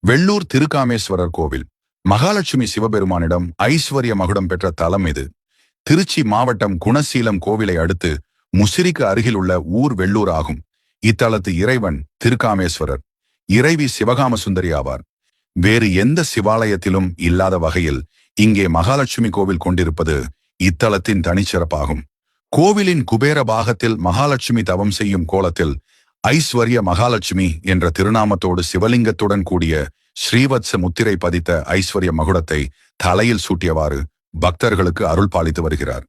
வெள்ளூர் திருக்காமேஸ்வரர் கோவில். மகாலட்சுமி சிவபெருமானிடம் ஐஸ்வர்ய மகுடம் பெற்ற தலம் இது. திருச்சி மாவட்டம் குணசீலம் கோவிலை அடுத்து முசிறிக்கு அருகில் உள்ள ஊர் வெள்ளூர் ஆகும். இத்தலத்து இறைவன் திருக்காமேஸ்வரர், இறைவி சிவகாம சுந்தரி ஆவார். வேறு எந்த சிவாலயத்திலும் இல்லாத வகையில் இங்கே மகாலட்சுமி கோவில் கொண்டிருப்பது இத்தலத்தின் தனிச்சிறப்பாகும். கோவிலின் குபேர பாகத்தில் மகாலட்சுமி தவம் செய்யும் கோலத்தில் ஐஸ்வர்ய மகாலட்சுமி என்ற திருநாமத்தோடு சிவலிங்கத்துடன் கூடிய ஸ்ரீவத்ச முத்திரை பதித்த ஐஸ்வர்ய மகுடத்தை தலையில் சூட்டியவாறு பக்தர்களுக்கு அருள் பாலித்து வருகிறார்.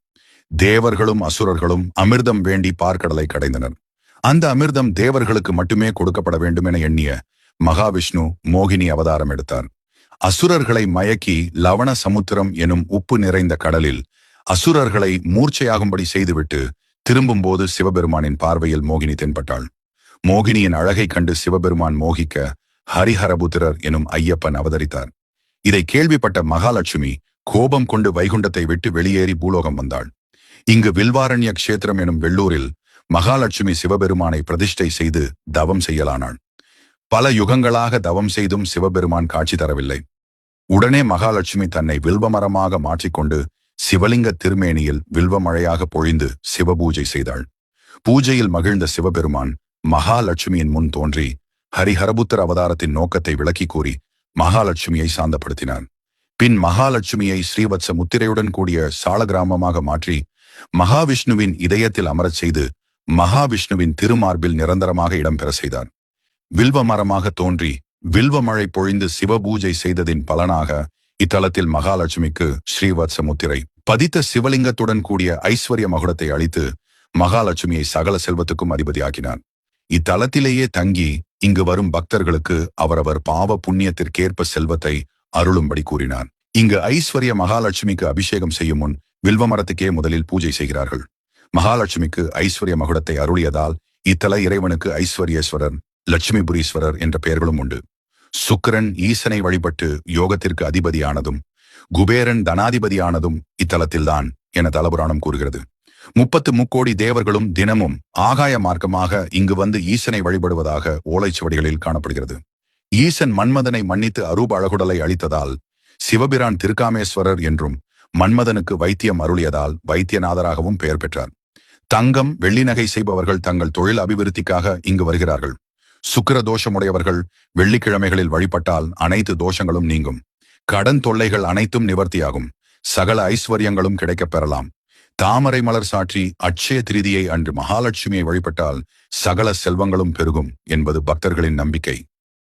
தேவர்களும் அசுரர்களும் அமிர்தம் வேண்டி பார்க்கடலை கடைந்தனர். அந்த அமிர்தம் தேவர்களுக்கு மட்டுமே கொடுக்கப்பட வேண்டும் என எண்ணிய மகாவிஷ்ணு மோகினி அவதாரம் எடுத்தார். அசுரர்களை மயக்கி லவண சமுத்திரம் எனும் உப்பு நிறைந்த கடலில் அசுரர்களை மூர்ச்சையாகும்படி செய்துவிட்டு திரும்பும்போது சிவபெருமானின் பார்வையில் மோகினி தென்பட்டாள். மோகினியின் அழகை கண்டு சிவபெருமான் மோகிக்க ஹரிஹரபுத்திரர் எனும் ஐயப்பன் அவதரித்தார். இதை கேள்விப்பட்ட மகாலட்சுமி கோபம் கொண்டு வைகுண்டத்தை விட்டு வெளியேறி பூலோகம் வந்தாள். இங்கு வில்வாரண்ய கஷேத்திரம் எனும் வெள்ளூரில் மகாலட்சுமி சிவபெருமானை பிரதிஷ்டை செய்து தவம் செய்யலானாள். பல யுகங்களாக தவம் செய்தும் சிவபெருமான் காட்சி தரவில்லை. உடனே மகாலட்சுமி தன்னை வில்வமரமாக மாற்றிக்கொண்டு சிவலிங்க திருமேனியில் வில்வமழையாக பொழிந்து சிவபூஜை செய்தாள். பூஜையில் மகிழ்ந்த சிவபெருமான் மகாலட்சுமியின் முன் தோன்றி ஹரிஹரபுத்திர அவதாரத்தின் நோக்கத்தை விளக்கி கூறி மகாலட்சுமியை சாந்தப்படுத்தினார். பின் மகாலட்சுமியை ஸ்ரீவத்ச முத்திரையுடன் கூடிய சால கிராமமாக மாற்றி மகாவிஷ்ணுவின் இதயத்தில் அமரச் செய்து மகாவிஷ்ணுவின் திருமார்பில் நிரந்தரமாக இடம்பெற செய்தார். வில்வ மரமாக தோன்றி வில்வமழை பொழிந்து சிவபூஜை செய்ததின் பலனாக இத்தலத்தில் மகாலட்சுமிக்கு ஸ்ரீவத்ச முத்திரை பதித்த சிவலிங்கத்துடன் கூடிய ஐஸ்வர்ய மகுடத்தை அளித்து மகாலட்சுமியை சகல செல்வத்துக்கும் அதிபதியாக்கினார். இத்தலத்திலேயே தங்கி இங்கு வரும் பக்தர்களுக்கு அவரவர் பாவ புண்ணியத்திற்கேற்ப செல்வத்தை அருளும்படி கூறினார். இங்கு ஐஸ்வர்ய மகாலட்சுமிக்கு அபிஷேகம் செய்யும் முன் வில்வமரத்துக்கே முதலில் பூஜை செய்கிறார்கள். மகாலட்சுமிக்கு ஐஸ்வர்ய மகுடத்தை அருளியதால் இத்தல இறைவனுக்கு ஐஸ்வர்யேஸ்வரர், லட்சுமிபுரீஸ்வரர் என்ற பெயர்களும் உண்டு. சுக்கிரன் ஈசனை வழிபட்டு யோகத்திற்கு அதிபதியானதும் குபேரன் தனாதிபதியானதும் இத்தலத்தில்தான் என தலபுராணம் கூறுகிறது. 33 தேவர்களும் தினமும் ஆகாய மார்க்கமாக இங்கு வந்து ஈசனை வழிபடுவதாக ஓலைச்சுவடிகளில் காணப்படுகிறது. ஈசன் மன்மதனை மன்னித்து அரூப அழகுடலை அளித்ததால் சிவபிரான் திருக்காமேஸ்வரர் என்றும், மன்மதனுக்கு வைத்தியம் அருளியதால் வைத்தியநாதராகவும் பெயர் பெற்றார். தங்கம் வெள்ளி நகை செய்பவர்கள் தங்கள் தொழில் அபிவிருத்திக்காக இங்கு வருகிறார்கள். சுக்கிர தோஷமுடையவர்கள் வெள்ளிக்கிழமைகளில் வழிபட்டால் அனைத்து தோஷங்களும் நீங்கும். கடன் தொல்லைகள் அனைத்தும் நிவர்த்தியாகும். சகல ஐஸ்வர்யங்களும் கிடைக்கப் பெறலாம். தாமரை மலர் சாற்றி அட்சய திருதியை அன்று மகாலட்சுமியை வழிபட்டால் சகல செல்வங்களும் பெருகும் என்பது பக்தர்களின் நம்பிக்கை.